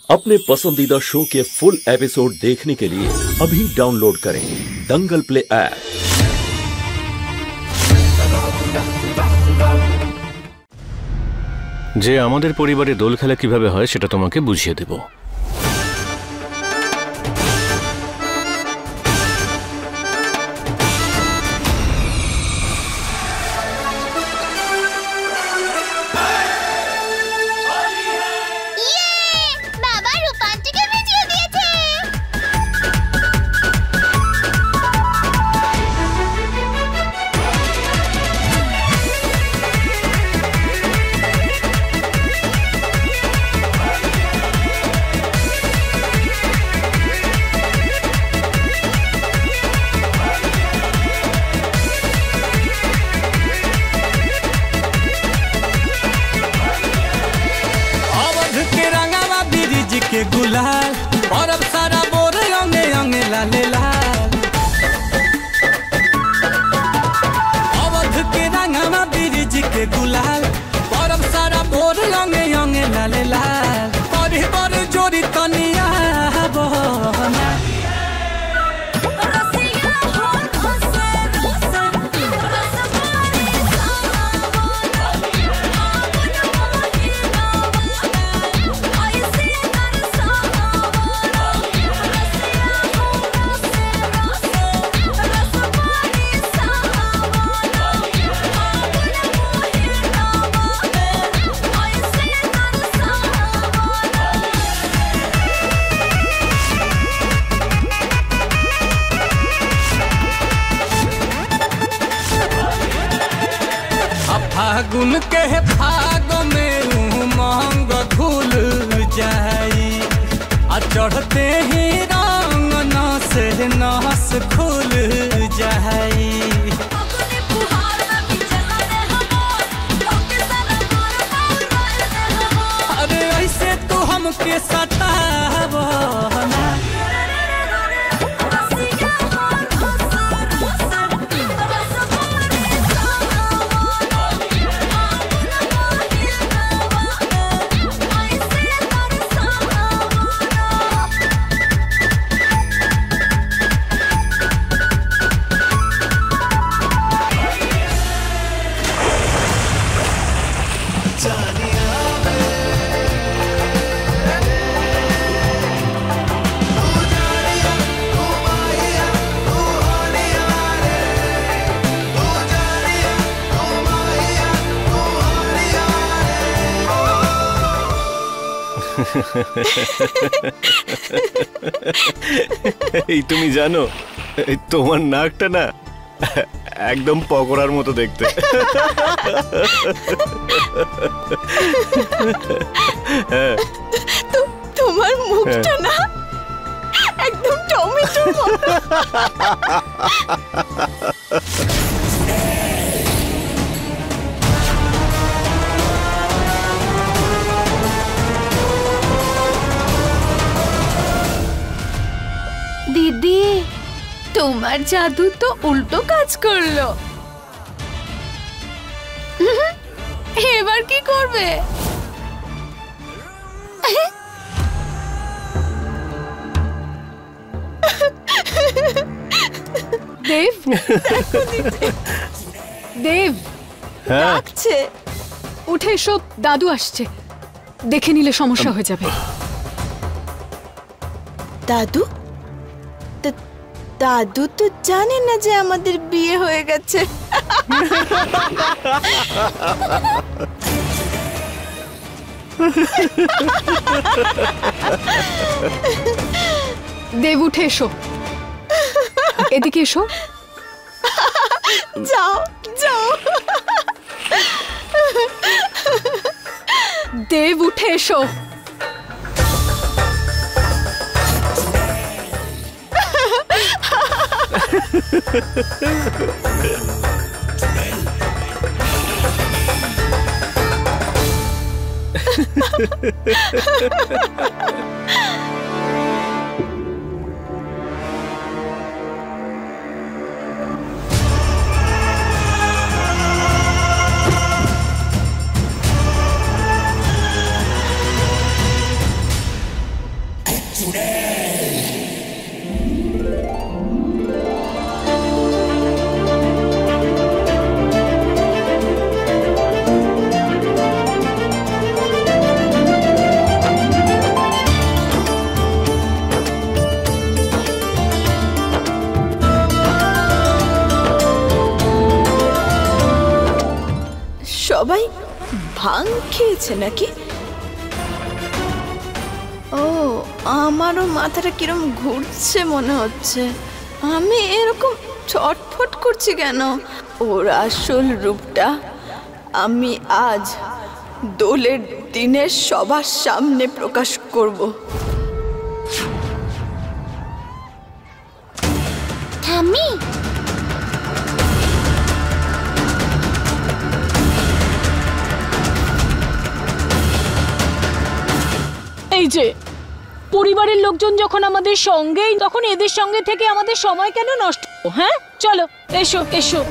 अपने पसंदीदा शो के फुल एपिसोड देखने के लिए अभी डाउनलोड करें दंगल प्ले ऐप। যে আমাদের পরিবারে দোল খেলা কিভাবে হয় সেটা তোমাকে বুঝিয়ে দেব। के गुलाल और अब सारा बोर अंगे अंगे लाले लाल अवध के रंगना ब्रिज के गुलाल और अब सारा बोर अंगे अंगे लाले लाल बड़े बड़े जोड़ी तनिया बहना फागुन के फाग में उमंग खुल जाई आ चढ़ते ही रंग नस नस खुल जाई। अरे ऐसे तू हमके सतावना এই তুমি জানো তোমার নাকটা না একদম পকোড়ার মতো দেখতে। তোমার মুখটা না একদম টমেটোর মতো। दीदी তোমার জাদু তো উল্টো কাজ করলো। এবার কি করবে? দেব দেব ডাকছে, উঠে এসো, দাদু আসছে, দেখে নিলে সমস্যা হয়ে যাবে। দাদু? দাদু তো জানে না যে আমাদের বিয়ে হয়ে গেছে। দেব উঠে এসো, এদিকে এসো। যাও যাও। দেব উঠে এসো। সবাই ভাং খেয়েছে নাকি? ও, আমারও মাথাটা কিরম ঘুরছে মনে হচ্ছে। আমি এরকম ছটফট করছি কেন? ওর আসল রূপটা আমি আজ দোলের দিনে সবার সামনে প্রকাশ করব। ঠাম্মি, এই যে পরিবারের লোকজন যখন আমাদের সঙ্গেই, তখন এদের সঙ্গে থেকে আমাদের সময় কেন নষ্ট? হ্যাঁ, চলো এসো এসো।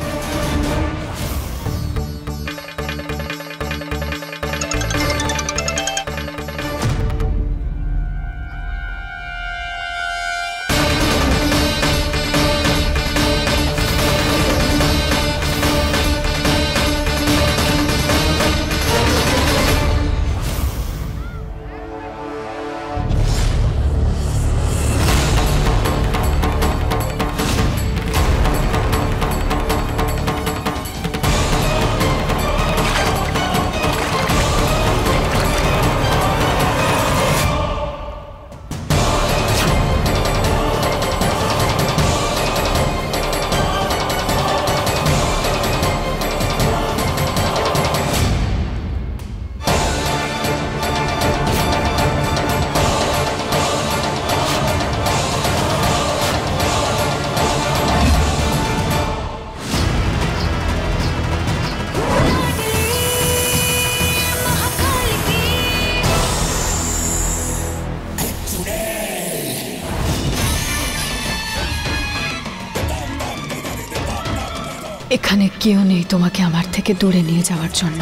এখানে কেউ নেই তোমাকে আমার থেকে দূরে নিয়ে যাওয়ার জন্য।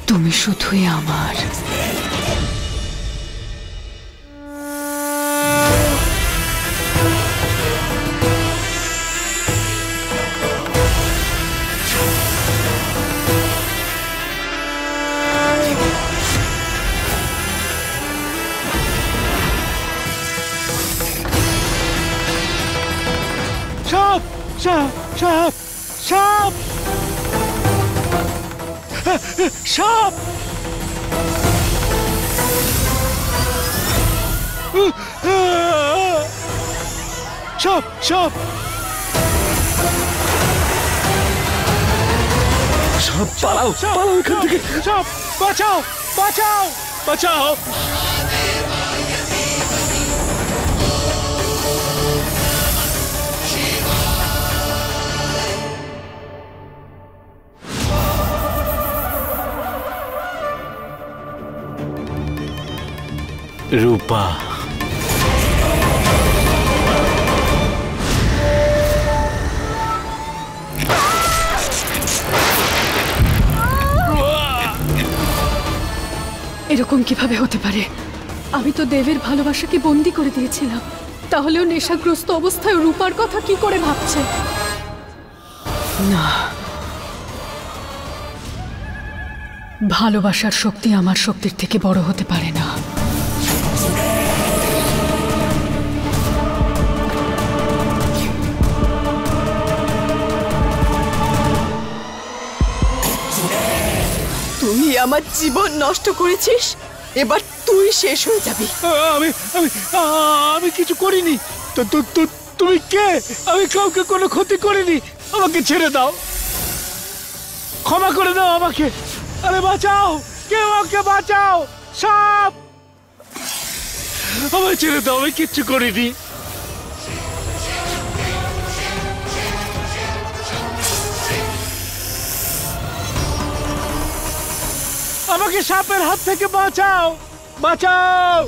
তুমি শুধুই আমার। সাপ সাপ সাপ সাপ সাপ সাপ সাপ সাপ, পালাও পালাও এখান থেকে। সাপ, বাঁচাও বাঁচাও বাঁচাও। রূপা, এরকম কিভাবে হতে পারে? আমি তো দেবের ভালোবাসাকে বন্দি করে দিয়েছিলাম, তাহলেও নেশাগ্রস্ত অবস্থায় রূপার কথা কি করে ভাবছে? না, ভালোবাসার শক্তি আমার শক্তির থেকে বড় হতে পারে না। তুই আমার জীবন নষ্ট করেছিস, এবার তুই শেষ হয়ে যাবি। আমি আমি আমি কিছু করিনি। তো তুমি কে? আমি কাউকে কোনো ক্ষতি করিনি। আমাকে ছেড়ে দাও, ক্ষমা করে দাও আমাকে। আরে বাঁচাও, কেউ আমাকে বাঁচাও। সাপ, আমায় ছেড়ে দাও, আমি কিচ্ছু করিনি। আমাকে সাপের হাত থেকে বাঁচাও, বাঁচাও।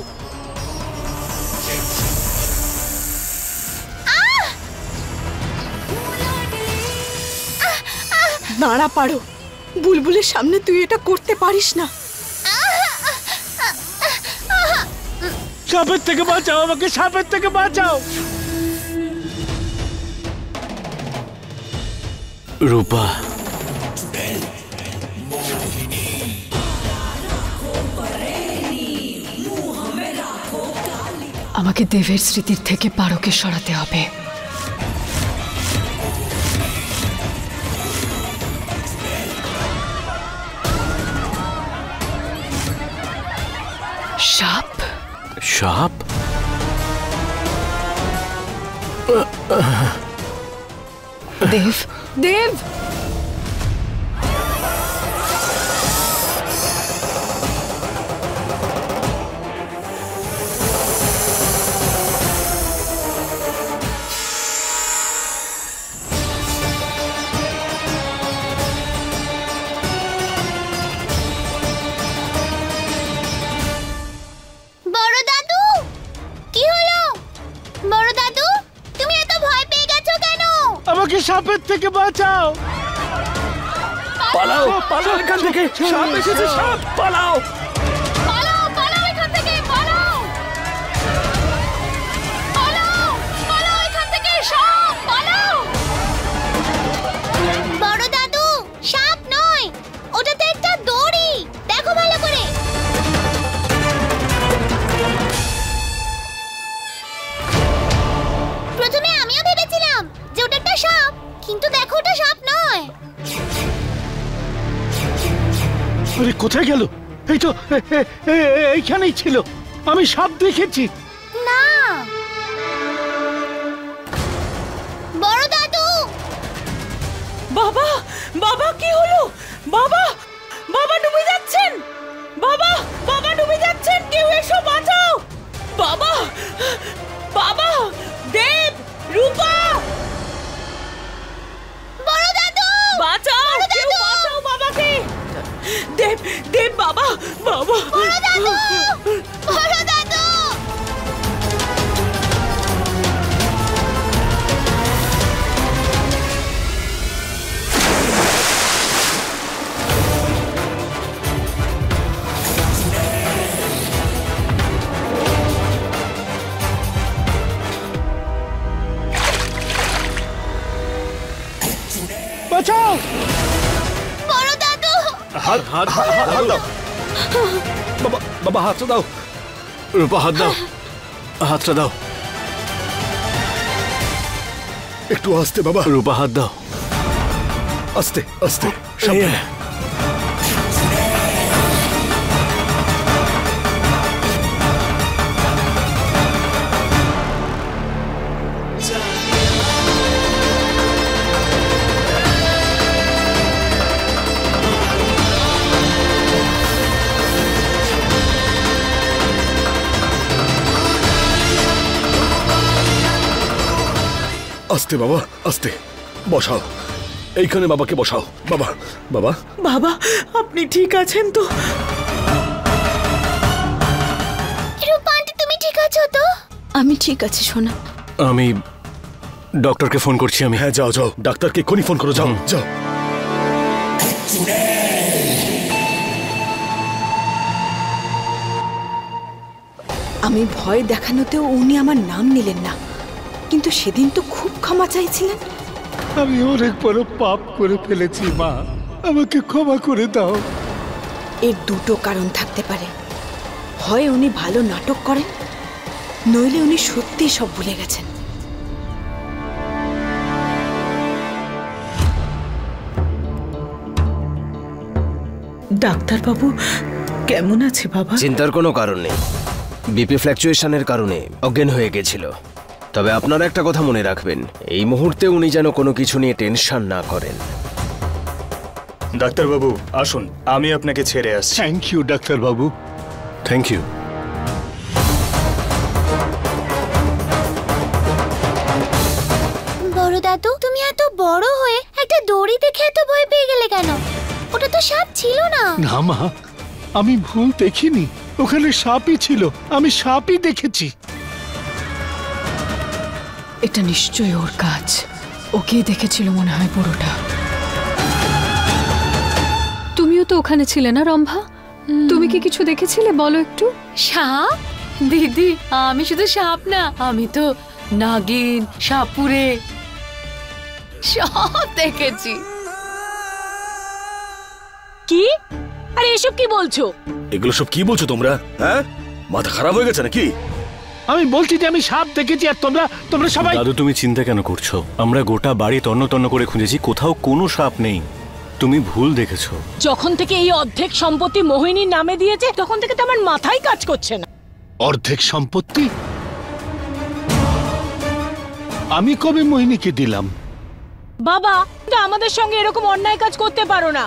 দাঁড়া পারো, বুলবুলের সামনে তুই এটা করতে পারিস না। সাপের থেকে বাঁচাও আমাকে, সাপের থেকে বাঁচাও। রূপা, আমাকে দেবের স্মৃতির থেকে পারোকে সরাতে হবে। সাপ? সাপ? দেব, দেব! বড় দাদু, কি হলো? বড় দাদু, তুমি এত ভয় পেয়ে গেছো কেন? আমাকে সাপের থেকে বাঁচাও। পালাও, পালাও এখান থেকে, সাপ এসেছে, সাপ, পালাও। পালাও, পালাও এখান থেকে, পালাও! পালাও, পালাও এখান থেকে, সাপ, পালাও! বড় দাদু, সাপ নয়, ওটা তো একটা দড়ি। দেখো ভালো করে। প্রথমে আমিও ভেবেছিলাম যে ওটা একটা সাপ, কিন্তু দেখো ওটা সাপ নয়। আরে কোথায় গেল? এই তো এইখানেই ছিল, আমি সাপ দেখেছি। না, বড় দাদু! বাবা, বাবা কি হলো? বাবা, বাবা ডুবে যাচ্ছেন! বাবা, বাবা ডুবে যাচ্ছেন! কেউ এসো, বাঁচাও! বাবা, বাবা! দেব, রূপা! বড় দাদু! বাঁচাও! কেউ বাঁচাও বাবাকে! দেব, দেব, বাবা, বাবা! বড় দাদু! বড় দাদু! বাঁচাও! বড় দাদু! হাত, হাত, হাত দাও। বাবা, বাবা হাতটা দাও। রূপা হাত দাও, হাতটা দাও। একটু আস্তে বাবা, রূপা হাত দাও। আস্তে আস্তে, সাবধানে। আস্তে বাবা, আস্তে। বসাও, এইখানে বাবাকে বসাও। বাবা, বাবা, বাবা, আপনি ঠিক আছেন তো? রূপা আন্টি, তুমি ঠিক আছো তো? আমি ঠিক আছি সোনা। আমি ডক্টরকে ফোন করছি। আমি হ্যাঁ যাও যাও, ডাক্তারকে এক্ষুনি ফোন করো, যাও যাও। আমি ভয় দেখানোতেও উনি আমার নাম নিলেন না, কিন্তু সেদিন তো খুব ক্ষমা চাইছিলেন। আমি অনেক বড় পাপ করে ফেলেছি মা, আমাকে ক্ষমা করে দাও। এর দুটো কারণ থাকতে পারে, হয় উনি ভালো নাটক করেন, নইলে উনি সত্যি সব ভুলে গেছেন। ডাক্তারবাবু কেমন আছে বাবা? চিন্তার কোনো কারণ নেই, বিপি ফ্ল্যাকচুয়েশনের কারণে অজ্ঞান হয়ে গেছিল। তবে আপনারা একটা কথা মনে রাখবেন, এই মুহূর্তে উনি যেন কোনো কিছু নিয়ে টেনশন না করেন। ডাক্তারবাবু আসুন, আমি আপনাকে ছেড়ে আসছি। থ্যাংক ইউ ডাক্তারবাবু। Thank you. বড় দাদু, তুমি এত বড় হয়ে একটা দড়ি দেখে এত ভয় পেয়ে গেলে কেন? ওটা তো সাপ ছিল না। না মা, আমি ভুল দেখিনি, ওখানে সাপই ছিল, আমি সাপই দেখেছি। এটা নিশ্চয়ই ওর কাজ, ওকে দেখেছিল মনে হয় পুরোটা। তুমিও তো ওখানে ছিলে না রম্ভা? তুমি কি কিছু দেখেছিলে বলো একটু? সাপ? দিদি আমি শুধু সাপ না, আমি তো নাগিন, সাপুরে সব দেখেছি। কি? আরে এসব কি বলছো? এগুলো সব কি বলছো তোমরা? হ্যাঁ, মাথা খারাপ হয়ে গেছে নাকি? আমি বলছি যে আমি সাপ দেখেছি, আর তোমরা তোমরা সবাই। দাদু তুমি চিন্তা কেন করছো? আমরা গোটা বাড়ি তন্ন তন্ন করে খুঁজেছি, কোথাও কোনো সাপ নেই। তুমি ভুল দেখেছো। যখন থেকে এই অর্ধেক সম্পত্তি মোহিনীর নামে দিয়েছে তখন থেকে তো আমার মাথায় কাজ করছে না। অর্ধেক সম্পত্তি আমি কবে মোহিনীকে দিলাম? বাবা, তো আমাদের সঙ্গে এরকম অন্যায় কাজ করতে পারো না।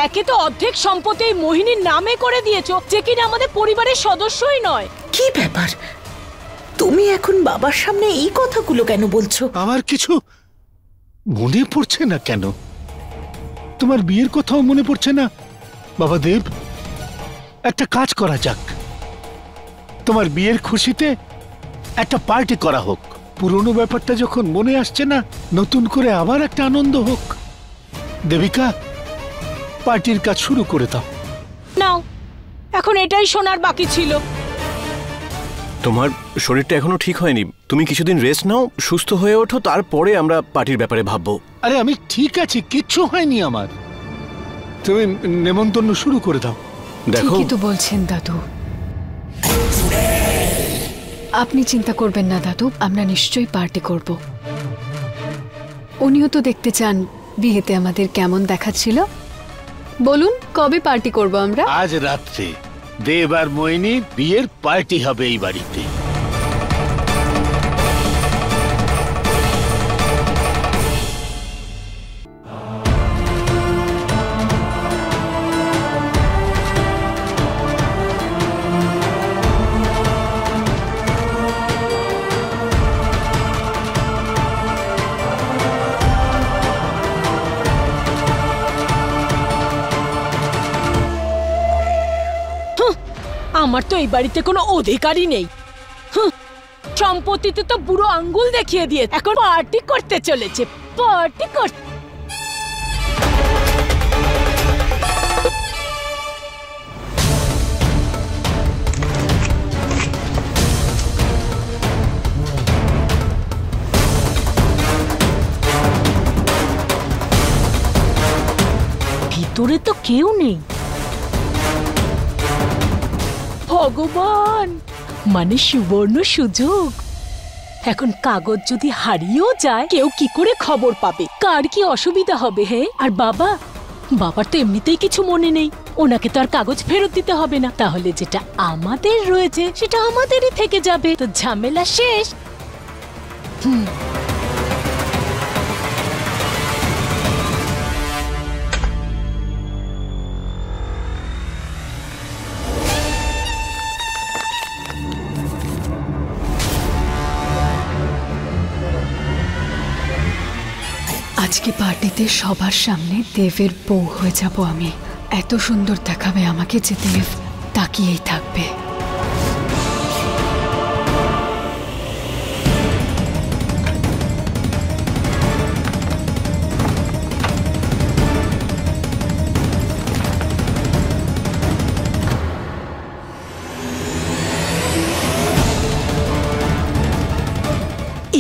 একে তো অর্ধেক সম্পত্তি এই মোহিনীর নামে করে দিয়েছো, যে কিনা আমাদের পরিবারের সদস্যই নয়। কি ব্যাপার, তুমি এখন বাবার সামনে এই কথাগুলো কেন বলছো? আমার কিছু মনে পড়ছে না কেন? তোমার বিয়ের কথাও মনে পড়ছে না? বাবা দেব, একটা কাজ করা যাক, তোমার বিয়ের খুশিতে একটা পার্টি করা হোক। পুরনো ব্যাপারটা যখন মনে আসছে না, নতুন করে আবার একটা আনন্দ হোক। দেবিকা, পার্টির কাজ শুরু করে দাও। নাও, এখন এটাই শোনার বাকি ছিল। তোমার শরীরটা এখনো ঠিক হয়নি, তুমি কিছুদিন রেস্ট নাও, সুস্থ হয়ে ওঠো, তারপরে আমরা পার্টির ব্যাপারে ভাববো। আরে আমি ঠিক আছি, কিচ্ছু হয়নি আমার। তুমি নেমন্তন্ন শুরু করে দাও। দেখো, ঠিকই তো বলছেন দাদু, আপনি চিন্তা করবেন না দাদু, আমরা নিশ্চয়ই পার্টি করব। উনিও তো দেখতে চান বিয়েতে আমাদের কেমন দেখাচ্ছিল। বলুন কবে পার্টি করব আমরা? আজ রাত্রে দেব আর মোহিনীর বিয়ের পার্টি হবে এই বাড়িতে। আমার তো এই বাড়িতে কোনো অধিকারই নেই। সম্পত্তিতে তো বুড়ো আঙ্গুল দেখিয়ে দিয়ে এখন পার্টি করতে চলেছে। পার্টি করতে ভিতরে তো কেউ নেই। ভগবান, মানে সুবর্ণ সুযোগ। এখন কাগজ যদি হারিয়েও যায়, কেউ কি করে খবর পাবে? কার কি অসুবিধা হবে? হে, আর বাবার তো এমনিতেই কিছু মনে নেই, ওনাকে তো আর কাগজ ফেরত দিতে হবে না। তাহলে যেটা আমাদের রয়েছে সেটা আমাদেরই থেকে যাবে, তো ঝামেলা শেষ। আজকে পার্টিতে সবার সামনে দেবের বউ হয়ে যাব আমি। এত সুন্দর দেখাবে আমাকে যে দেব তাকিয়েই থাকবে।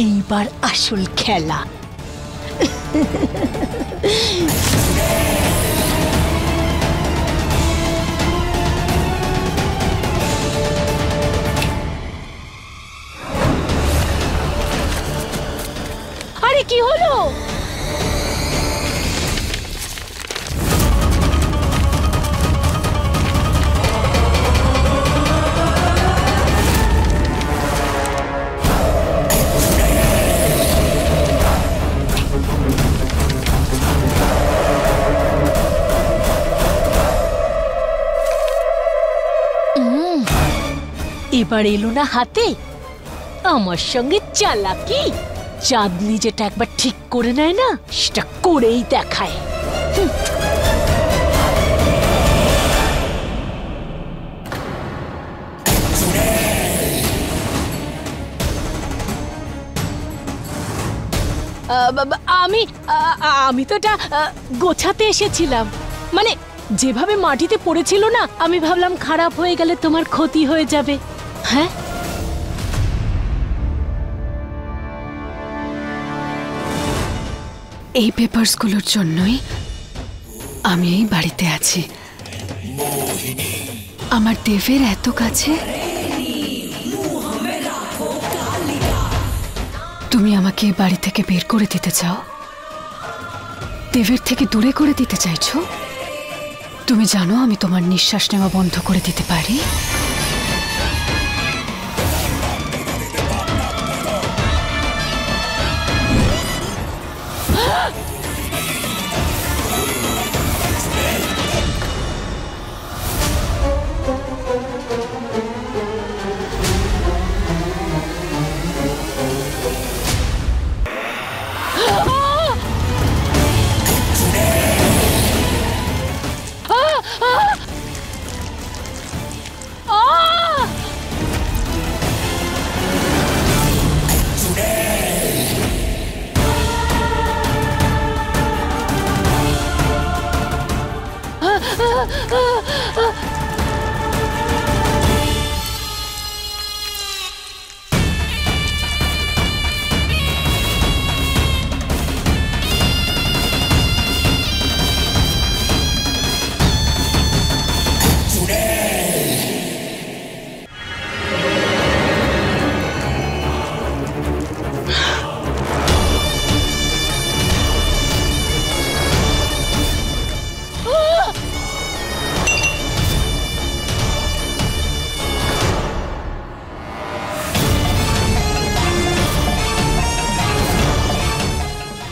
এইবার আসল খেলা। আরে কি হলো? এবার এলো না হাতে আমার সঙ্গে চালাকি। চাঁদনি যেটা একবার ঠিক করে নেয় না, সেটা করেই দেখায়। আমি তো এটা গোছাতে এসেছিলাম। মানে যেভাবে মাটিতে পড়েছিল না, আমি ভাবলাম খারাপ হয়ে গেলে তোমার ক্ষতি হয়ে যাবে। হ্যাঁ, এই পেপারসগুলোর জন্যই আমি এই বাড়িতে আছি। আমার দেবের এত কাছে, তুমি আমাকে এই বাড়ি থেকে বের করে দিতে চাও? দেবের থেকে দূরে করে দিতে চাইছো? তুমি জানো আমি তোমার নিঃশ্বাস নেওয়া বন্ধ করে দিতে পারি।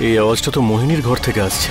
এই আওয়াজটা তো মোহিনীর ঘর থেকে আসছে।